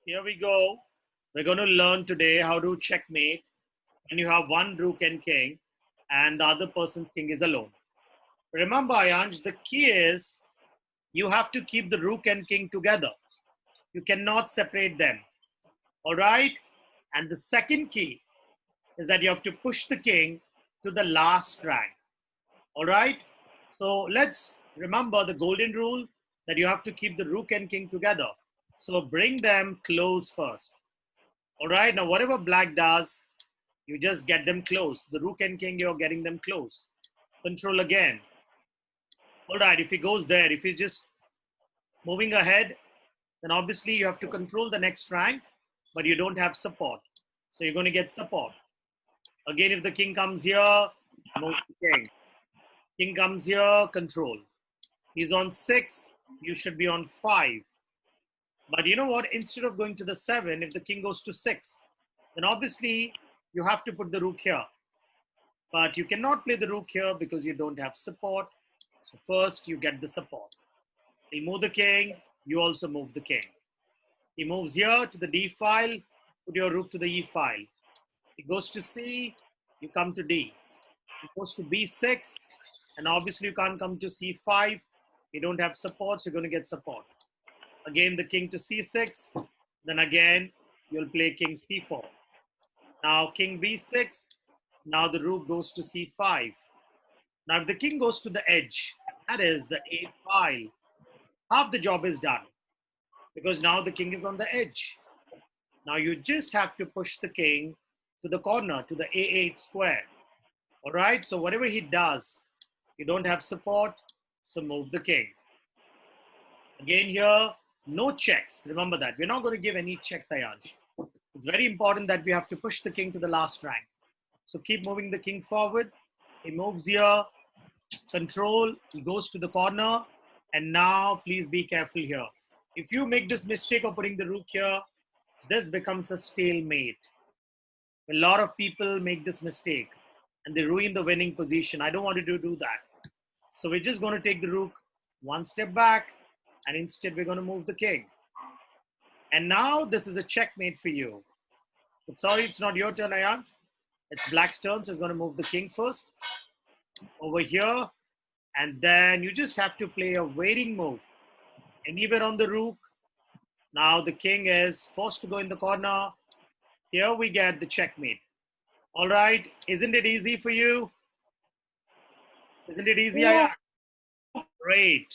Here we go. We're going to learn today how to checkmate when you have one rook and king and the other person's king is alone. Remember, Ayansh, the key is you have to keep the rook and king together. You cannot separate them. All right? And the second key is that you have to push the king to the last rank. All right? So let's remember the golden rule that you have to keep the rook and king together. So bring them close first. All right, now whatever black does, you just get them close. The rook and king, you're getting them close. Control again. All right, if he goes there, if he's just moving ahead, then obviously you have to control the next rank, but you don't have support. So you're going to get support. Again, if the king comes here, move the king. King comes here, control. He's on 6, you should be on 5. But you know what? Instead of going to the 7, if the king goes to 6, then obviously you have to put the rook here. But you cannot play the rook here because you don't have support. So first you get the support. He'll move the king, you also move the king. He moves here to the D file, put your rook to the E file. He goes to C, you come to D. He goes to B6, and obviously you can't come to C5. You don't have support, so you're going to get support. Again, the king to C6, then again, you'll play king C4. Now, king B6, now the rook goes to C5. Now, if the king goes to the edge, that is the A file, half the job is done because now the king is on the edge. Now, you just have to push the king to the corner, to the A8 square. All right, so whatever he does, you don't have support, so move the king. Again here, no checks. Remember that. We're not going to give any checks, Ayansh. It's very important that we have to push the king to the last rank. So keep moving the king forward. He moves here. Control. He goes to the corner. And now, please be careful here. If you make this mistake of putting the rook here, this becomes a stalemate. A lot of people make this mistake and they ruin the winning position. I don't want to do that. So we're just going to take the rook one step back. And instead, we're going to move the king. And now this is a checkmate for you. But sorry, it's not your turn, Ayan. It's black's turn, so it's going to move the king first. Over here. And then you just have to play a waiting move. Anywhere on the rook. Now the king is forced to go in the corner. Here we get the checkmate. All right. Isn't it easy for you? Isn't it easy, Yeah. Ayan? Great.